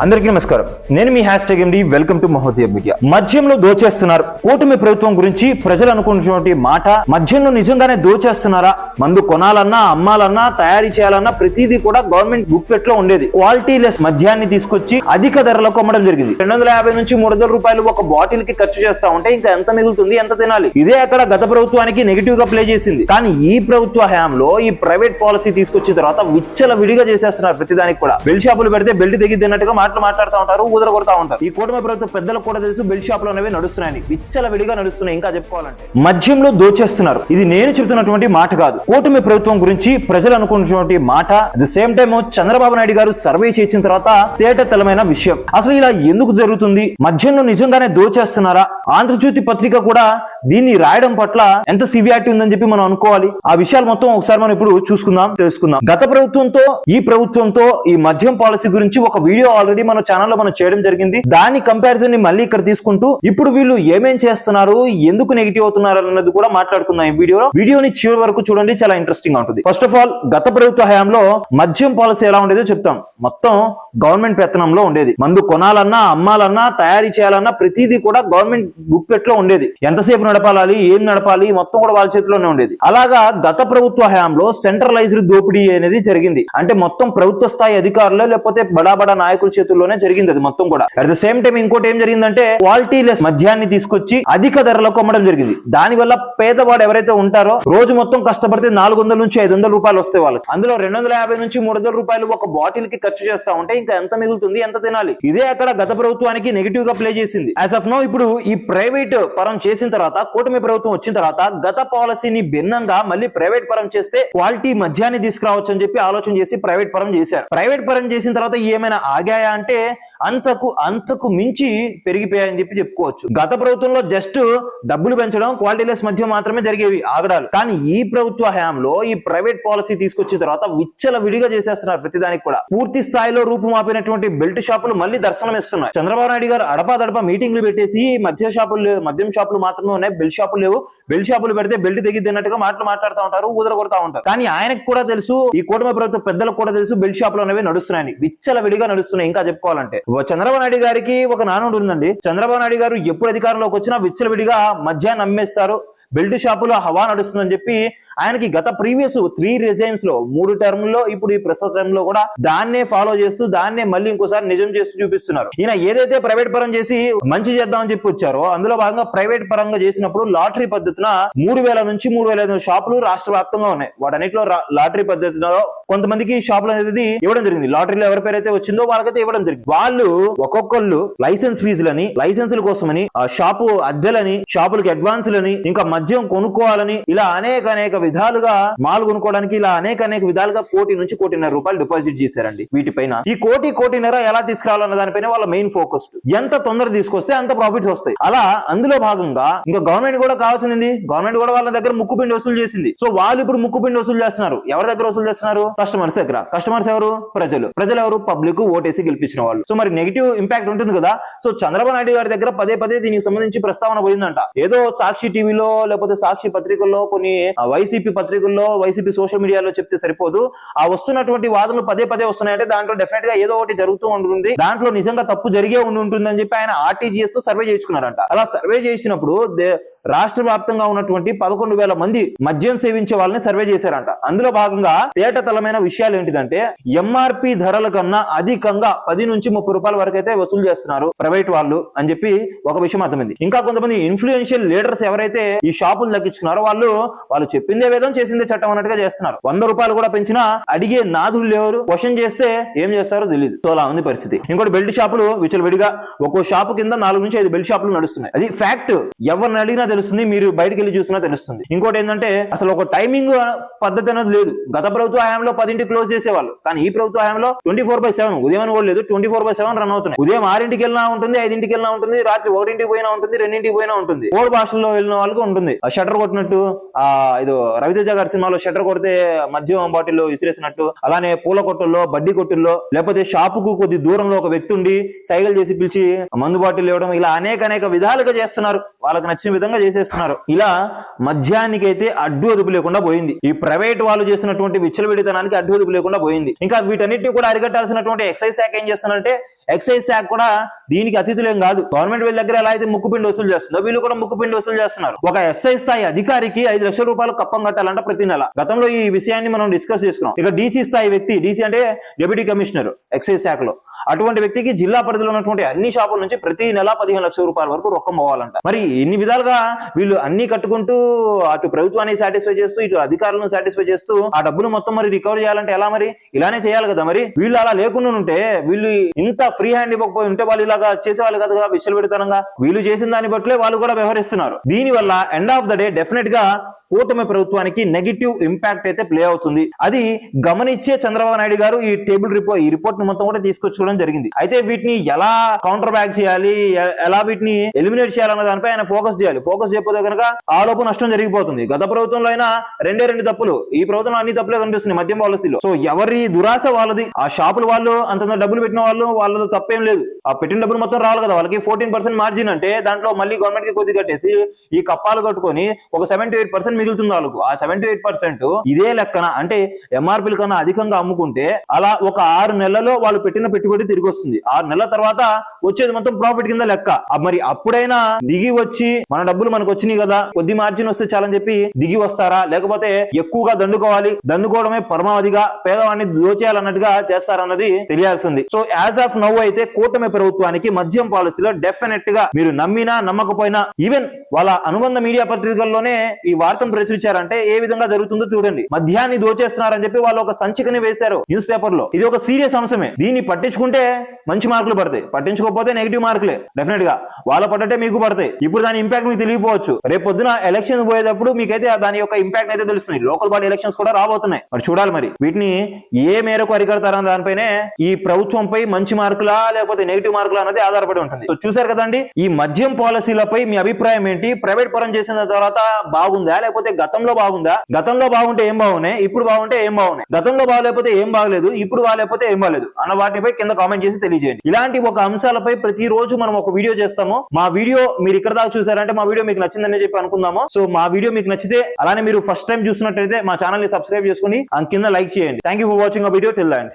అందరికీ నమస్కారం. నేను మీ #MD వెల్కమ్ టు మహోదయ మీడియా. మద్యంలో దోచేస్తున్నారు. కూటమి ప్రభుత్వం గురించి ప్రజలు అనుకుంటున్నటువంటి మాట, మద్యంలో నిజంగానే దోచేస్తున్నారా? మందు కొనాలన్నా, అమ్మాలన్నా, తయారీ చేయాలన్నా ప్రతిదీ కూడా గవర్నమెంట్ బుక్లెట్ లో ఉండేది. క్వాలిటీ లెస్ మద్యాన్ని తీసుకొచ్చి అధిక ధరలకు అమ్మడం జరిగింది. 250 నుంచి 300 రూపాయలు ఒక బాటిల్ కి ఖర్చు చేస్తా ఉంటే ఇంకా ఎంత మిగులుతుంది, ఎంత తినాలి? ఇదే అక్కడ గత ప్రభుత్వానికి నెగిటివ్ గా ప్లే చేసింది. కానీ ఈ ప్రభుత్వ హయాంలో ఈ ప్రైవేట్ పాలసీ తీసుకొచ్చిన తర్వాత విచ్చల విడిగా చేసేస్తున్నారు. ప్రతిదానికి కూడా బెల్ట్ షాపులు పెడితే బెల్ట్ తెగిద్దినట్టుగా మాట్లాడుతూ ఉంటారు, ఊదర కొడతా ఉంటారు. ఈ కూటమి ప్రభుత్వం పెద్దలకు కూడా తెలుసు బెల్ట్ షాపులు అనేవి నడుస్తున్నాయని, విచ్చల విడిగా నడుస్తున్నాయి. ఇంకా చెప్పుకోవాలంటే మద్యంలో దోచేస్తున్నారు. ఇది నేను చెబుతున్నటువంటి మాట కాదు, కూటమి ప్రభుత్వం గురించి ప్రజలు అనుకున్నటువంటి మాట. At the same time Chandrababu Naidu గారు సర్వే చేసిన తర్వాత తేటతెల్లమైన విషయం. అసలు ఇలా ఎందుకు జరుగుతుంది? మద్యంలో నిజంగానే దోచేస్తున్నారా? ఆంధ్రజ్యోతి పత్రిక కూడా దీన్ని రాయడం పట్ల ఎంత సివియారిటీ ఉందని చెప్పి మనం అనుకోవాలి. ఆ విషయాలు మొత్తం ఒకసారి మనం ఇప్పుడు చూసుకుందాం, తెలుసుకుందాం. గత ప్రభుత్వంతో ఈ ప్రభుత్వంతో ఈ మద్యం పాలసీ గురించి ఒక వీడియో ఆల్రెడీ మన ఛానల్లో మనం చేయడం జరిగింది. దాని కంపారిజన్ ని మళ్ళీ ఇక్కడ తీసుకుంటూ ఇప్పుడు వీళ్ళు ఏమేం చేస్తున్నారు, ఎందుకు నెగిటివ్ అవుతున్నారు అన్నది కూడా మాట్లాడుకుందాం ఈ వీడియోలో. వీడియోని చివరి వరకు చూడండి, చాలా ఇంట్రెస్టింగ్ గా ఉంటుంది. ఫస్ట్ ఆఫ్ ఆల్, గత ప్రభుత్వ హయాంలో మద్యం పాలసీ ఎలా ఉండేదో చెప్తాం. మొత్తం గవర్నమెంట్ పెత్తనంలో ఉండేది. మందు కొనాలన్నా, అమ్మాలన్నా, తయారీ చేయాలన్నా ప్రతిదీ కూడా గవర్నమెంట్ బుక్లెట్ లో ఉండేది. ఎంతసేపు నడపాలి, ఏం నడపాలి, మొత్తం కూడా వాళ్ళ చేతిలోనే ఉండేది. అలాగా గత ప్రభుత్వ హయాంలో సెంట్రలైజ్డ్ దోపిడీ అనేది జరిగింది. అంటే మొత్తం ప్రభుత్వ స్థాయి అధికారులు లేకపోతే బడా నాయకుల చేతుల్లోనే జరిగింది అది మొత్తం కూడా. అట్ ద సేమ్ టైం ఇంకోటి ఏం జరిగిందంటే క్వాలిటీ లెస్ మద్యాన్ని తీసుకొచ్చి అధిక ధరలకు అమ్మడం జరిగింది. దాని వల్ల పేదవాడు ఎవరైతే ఉంటారో రోజు మొత్తం కష్టపడితే 400 నుంచి 500 రూపాయలు వస్తాయి వాళ్ళకి. అందులో 250 నుంచి 300 రూపాయలు ఒక బాటిల్ కి ఖర్చు చేస్తా ఉంటే ఇంకా ఎంత మిగులుతుంది, ఎంత తినాలి? ఇదే అక్కడ గత ప్రభుత్వానికి నెగిటివ్ గా ప్లే చేసింది. యాజ్ ఆఫ్ నౌ ఇప్పుడు ఈ ప్రైవేట్ పరం చేసిన తర్వాత, కూటమి ప్రభుత్వం వచ్చిన తర్వాత గత పాలసీని భిన్నంగా మళ్ళీ ప్రైవేట్ పరం చేస్తే క్వాలిటీ మద్యాన్ని తీసుకురావచ్చు అని చెప్పి ఆలోచన చేసి ప్రైవేట్ పరం చేశారు. ప్రైవేట్ పరం చేసిన తర్వాత ఏమైనా ఆగాయా అంటే అంతకు మించి పెరిగిపోయాయని చెప్పి చెప్పుకోవచ్చు. గత ప్రభుత్వంలో జస్ట్ డబ్బులు పెంచడం, క్వాలిటీ లెస్ మధ్య మాత్రమే జరిగేవి ఆగడాలు. కానీ ఈ ప్రభుత్వ హయాంలో ఈ ప్రైవేట్ పాలసీ తీసుకొచ్చిన తర్వాత విచ్చల విడిగా చేసేస్తున్నారు. ప్రతిదానికి కూడా పూర్తి స్థాయిలో రూపుమాపినటువంటి బెల్ట్ షాపులు మళ్ళీ దర్శనం ఇస్తున్నాయి. దడపా అడపా మీటింగ్లు పెట్టేసి మద్యం షాపులు మాత్రమే ఉన్నాయి, బెల్ట్ షాపులు లేవు. బెల్ట్ షాపులు పెడితే బెల్ట్ తెగిద్దినట్టుగా మాట్లాడుతూ ఉంటారు, ఊదర కొడతా ఉంటారు. కానీ ఆయనకు కూడా తెలుసు, ఈ కూటమి ప్రభుత్వ పెద్దలకు కూడా తెలుసు బెల్ట్ షాపులు అనేవి నడుస్తున్నాయని, విచ్చల విడిగా నడుస్తున్నాయి. ఇంకా చెప్పుకోవాలంటే చంద్రబాబు నాయుడు గారికి ఒక నానుడు ఉందండి. చంద్రబాబు నాయుడు గారు ఎప్పుడు అధికారంలోకి వచ్చినా విచ్చల విడిగా మద్యాన్ని అమ్మేస్తారు, బెల్ట్ షాపులో హవా నడుస్తుందని చెప్పి ఆయనకి గత ప్రీవియస్ 3 రెజైమ్స్ లో 3 టర్మ్లో ఇప్పుడు ఈ ప్రస్తుత టైం లో కూడా దాన్నే ఫాలో చేస్తూ దాన్నే మళ్ళీ ఇంకోసారి నిజం చేస్తూ చూపిస్తున్నారు. ఈయన ఏదైతే ప్రైవేట్ పరం చేసి మంచి చేద్దామని చెప్పి వచ్చారో అందులో భాగంగా ప్రైవేట్ పరంగా చేసినప్పుడు లాటరీ పద్ధతిన 3000 నుంచి 3500 షాపులు రాష్ట్ర వ్యాప్తంగా ఉన్నాయి. వాటన్నిటిలో లాటరీ పద్ధతిలో కొంతమందికి షాపులు అనేది ఇవ్వడం జరిగింది. లాటరీలో ఎవరి పేరైతే వచ్చిందో వాళ్ళకైతే ఇవ్వడం జరిగింది. వాళ్ళు ఒక్కొక్కళ్ళు లైసెన్స్ ఫీజులని, లైసెన్సుల కోసమని, షాపు అద్దెలని, షాపులకి అడ్వాన్సులని, ఇంకా మద్యం కొనుక్కోవాలని, ఇలా అనేక విధాలుగా మాల్ కొనుక్కోవడానికి ఇలా అనేక విధాలుగా 1 కోటి నుంచి 1.5 కోటి రూపాయలు డిపాజిట్ చేశారండి. వీటిపైన ఈ 1 కోటిన్నర ఎలా తీసుకురావాలన్న దానిపైన వాళ్ళ మెయిన్ ఫోకస్. ఎంత తొందర తీసుకొస్తే అంత ప్రాఫిట్స్ వస్తాయి. అలా అందులో భాగంగా ఇంకా గవర్నమెంట్ కూడా కావాల్సింది, గవర్నమెంట్ కూడా వాళ్ళ దగ్గర ముక్కుపిండి వసూలు చేసింది. సో వాళ్ళు ఇప్పుడు ముక్కుపిండి వసూలు చేస్తున్నారు. ఎవరి దగ్గర వసూలు చేస్తున్నారు? కస్టమర్స్ దగ్గర. కస్టమర్స్ ఎవరు? ప్రజలు ఎవరు? పబ్లిక్ ఓటేసి గెలిపించిన వాళ్ళు. సో మరి నెగిటివ్ ఇంపాక్ట్ ఉంటుంది కదా. సో చంద్రబాబు నాయుడు గారి దగ్గర పదే దీనికి సంబంధించి ప్రస్తావన పోయిందంట. ఏదో సాక్షి టీవీలో లేకపోతే సాక్షి పత్రికల్లో, కొన్ని వైసీపీ పత్రికల్లో, వైసీపీ సోషల్ మీడియాలో చెప్తే సరిపోదు. ఆ వస్తున్నటువంటి వాదనలు పదే వస్తున్నాయంటే దాంట్లో డెఫినెట్ గా ఏదో ఒకటి జరుగుతూ ఉంటుంది, దాంట్లో నిజంగా తప్పు జరిగే ఉంటుంది అని చెప్పి ఆయన RTGS తో సర్వే చేయించుకున్నారంట. అలా సర్వే చేసినప్పుడు రాష్ట్ర వ్యాప్తంగా ఉన్నటువంటి 11,000 మంది మద్యం సేవించే వాళ్ళని సర్వే చేశారంట. అందులో భాగంగా తేటతలమైన విషయాలు ఏంటిదంటే MRP ధరల కన్నా అధికంగా 10 నుంచి 30 రూపాయల వరకు అయితే వసూలు చేస్తున్నారు ప్రైవేట్ వాళ్ళు అని చెప్పి ఒక విషయం అర్థమైంది. ఇంకా కొంతమంది ఇన్ఫ్లుయెన్షియల్ లీడర్స్ ఎవరైతే ఈ షాపులు తగ్గించుకున్నారో వాళ్ళు చెప్పిందే వేదం చేసిందే చట్టం అన్నట్టుగా చేస్తున్నారు. 100 రూపాయలు కూడా పెంచినా అడిగే నాదులు లేరు, క్వశ్చన్ చేస్తే ఏం చేస్తారో తెలియదు. సో అలా ఉంది పరిస్థితి. ఇంకోటి బెల్ట్ షాపులు విచ్చలవిడిగా ఒక్కో షాపు కింద 4 నుంచి 5 బెల్ట్ షాపులు నడుస్తున్నాయి. అది ఫ్యాక్ట్, ఎవరిని అడిగినా తెలుస్తుంది, మీరు బయటకు వెళ్ళి చూసినా తెలుస్తుంది. ఇంకోటి ఏంటంటే అసలు ఒక టైమింగ్ పద్ధతి అనేది లేదు. గత ప్రభుత్వ హయాంలో 10ంటికి క్లోజ్ చేసేవాళ్ళు, కానీ ఈ ప్రభుత్వ హయాంలో 24/7 ఉదయం కూడా లేదు, 24/7 రన్ అవుతున్నాయి. ఉదయం 6ంటికి వెళ్ళినా ఉంటుంది, 5ంటికి వెళ్ళినా ఉంటుంది, రాత్రి 1ంటికి పోయినా ఉంటుంది, 2ంటికి పోయినా ఉంటుంది. 3 భాషల్లో వెళ్ళిన వాళ్ళకి ఉంటుంది. షట్టర్ కొట్టినట్టు, ఇదో రవితేజ గారి సినిమాలో షట్టర్ కొడితే మద్యం బాటిల్లో విసిరేసినట్టు, అలానే పూల కొట్టుల్లో, బడ్డీ కొట్టుల్లో, లేకపోతే షాపుకు కొద్ది దూరంలో ఒక వ్యక్తి ఉండి సైకిల్ చేసి పిలిచి మందు బాటిల్ ఇవ్వడం, ఇలా అనేక విధాలుగా చేస్తున్నారు. వాళ్ళకి నచ్చిన విధంగా చేసేస్తున్నారు. ఇలా మద్యానికైతే అడ్డు అదుపు లేకుండా పోయింది. ఈ ప్రైవేట్ వాళ్ళు చేస్తున్నటువంటి విచ్చలవిడితనానికి అడ్డు అదుపు లేకుండా పోయింది. ఇంకా వీటన్నిటిని కూడా అరికట్టాల్సినటువంటి ఎక్సైజ్ శాఖ ఏం చేస్తున్నారంటే ఎక్సైజ్ శాఖ కూడా దీనికి అతిథులేం కాదు. గవర్నమెంట్ వీళ్ళ దగ్గర ఎలా అయితే ముక్కుపిండి వసూలు చేస్తుందో వీళ్ళు కూడా ముక్కుపిండి వసూలు చేస్తున్నారు. ఒక ఎస్ఐ స్థాయి అధికారికి 5 లక్షల రూపాయలు కప్పం కట్టాలంట ప్రతి నెల. గతంలో ఈ విషయాన్ని మనం డిస్కస్ చేసుకున్నాం. ఇక డీసీ స్థాయి వ్యక్తి, డీసీ అంటే డిప్యూటీ కమిషనర్ ఎక్సైజ్ శాఖలో, అటువంటి వ్యక్తికి జిల్లా పరిధిలో ఉన్నటువంటి అన్ని షాపుల నుంచి ప్రతి నెల 15 లక్షల రూపాయల వరకు రొక్కం పోవాలంట. మరి ఇన్ని విధాలుగా వీళ్ళు అన్ని కట్టుకుంటూ అటు ప్రభుత్వాన్ని సాటిస్ఫై చేస్తూ ఇటు అధికారులను సాటిస్ఫై చేస్తూ ఆ డబ్బులు మొత్తం మరి రికవర్ చేయాలంటే ఎలా? మరి ఇలానే చేయాలి కదా. మరి వీళ్ళు అలా లేకుండా ఉంటే, వీళ్ళు ఇంత ఫ్రీ హ్యాండ్ ఇవ్వకపోయి ఉంటే వాళ్ళు ఇలాగా చేసేవాళ్ళు కదా విచ్చలవిడితనంగా. వీళ్ళు చేసిన దాన్ని బట్లే వాళ్ళు కూడా వ్యవహరిస్తున్నారు. దీని వల్ల end of the day definite గా కూటమి ప్రభుత్వానికి నెగిటివ్ ఇంపాక్ట్ అయితే ప్లే అవుతుంది. అది గమనించే చంద్రబాబు నాయుడు గారు ఈ రిపోర్ట్ ని మొత్తం కూడా తీసుకొచ్చుకోవడం జరిగింది. అయితే వీటిని ఎలా కౌంటర్ బ్యాక్ చేయాలి, ఎలా వీటిని ఎలిమినేట్ చేయాలన్న దానిపై ఆయన ఫోకస్ చేయాలి. ఫోకస్ చేయకపోతే కనుక ఆ లోపు నష్టం జరిగిపోతుంది. గత ప్రభుత్వంలో అయినా 2 తప్పులు, ఈ ప్రభుత్వంలో అన్ని తప్పులే కనిపిస్తున్నాయి మద్యం పాలసీలో. సో ఎవరి దురాశ వాళ్ళది. ఆ షాపుల వాళ్ళు అంత డబ్బులు పెట్టిన వాళ్ళ తప్పేం లేదు. ఆ పెట్టిన డబ్బులు మొత్తం రావాలి కదా వాళ్ళకి. 14% మార్జిన్ అంటే దాంట్లో మళ్ళీ గవర్నమెంట్ కి కొద్ది కట్టేసి ఈ కప్పాలు కట్టుకొని ఒక 7 to 8% మిగులుతుంది వాళ్ళకు. ఆ 7 to 8% ఇదే లెక్కన అంటే ఎంఆర్పీల కన్నా అధికంగా అమ్ముకుంటే అలా ఒక 6 నెలల్లో వాళ్ళు పెట్టిన పెట్టుబడి తిరిగి వస్తుంది. 6 నెలల తర్వాత వచ్చేది మొత్తం ప్రాఫిట్ కింద లెక్క. మరి అప్పుడైనా దిగి వచ్చి మన డబ్బులు మనకు వచ్చినాయి కదా, కొద్ది మార్జిన్ వస్తే చాలని చెప్పి దిగి వస్తారా? లేకపోతే ఎక్కువగా దండుకోవడమే పరమావధిగా పేదవాడిని దోచేయాలన్నట్టుగా చేస్తారన్నది తెలియాల్సింది. సో యాజ్ ఆఫ్ నౌ అయితే కూటమి ప్రభుత్వానికి మద్యం పాలసీలో డెఫినెట్ గా మీరు నమ్మినా నమ్మకపోయినా, ఈవెన్ వాళ్ళ అనుబంధ మీడియా పత్రికల్లోనే ఈ వార్తను ప్రచురించారంటే ఏ విధంగా జరుగుతుందో చూడండి. మద్యాన్ని దోచేస్తున్నారని చెప్పి వాళ్ళు ఒక సంచికని వేశారు న్యూస్ పేపర్ లో. ఇది ఒక సీరియస్ అంశమే. దీన్ని పట్టించుకుంటే మంచి మార్కులు పడతాయి, పట్టించుకోకపోతే నెగిటివ్ మార్కులే డెఫినెట్ గా. వాళ్ళ పడ్డటే మీకు పడతాయి. ఇప్పుడు దాని ఇంపాక్ట్ మీకు తెలియకపోవచ్చు. రేపు పొద్దున ఎలక్షన్ పోయేటప్పుడు మీకైతే దాని యొక్క ఇంపాక్ట్ అయితే తెలుస్తుంది. లోకల్ బాడీ ఎలక్షన్స్ కూడా రాబోతున్నాయి. మరి చూడాలి మరి వీటిని ఏ మేరకు అరికడతారన్న దానిపైనే ఈ ప్రభుత్వంపై మంచి మార్కులా లేకపోతే నెగిటివ్ మార్కులా అన్నది ఆధారపడి ఉంటుంది. సో చూసారు కదండి, ఈ మద్యం పాలసీలపై మీ అభిప్రాయం ఏంటి? ప్రైవేట్ పరం చేసిన తర్వాత బాగుందా లేకపోతే గతంలో బాగుందా? గతంలో బాగుంటే ఏం బాగున్నాయి, ఇప్పుడు బాగుంటే ఏం బాగున్నాయి? గతంలో బాగలేకపోతే ఏం బాగలేదు, ఇప్పుడు బాగలేకపోతే ఏం బాగలేదు అన్న వాటిపై కింద కామెంట్ చేసి తెలియజేయండి. ఇలాంటి ఒక అంశాలపై ప్రతిరోజు మనం ఒక వీడియో చేస్తాము. మా వీడియో మీరు ఇక్కడ దాకా చూసారంటే మా వీడియో మీకు నచ్చిందని చెప్పి అనుకుందాము. సో మా వీడియో మీకు నచ్చితే, అలానే మీరు ఫస్ట్ టైం చూస్తున్నట్టయితే మా ఛానల్ ని సబ్స్క్రైబ్ చేసుకుని కింద లైక్ చేయండి. Thank you for watching a video till the end.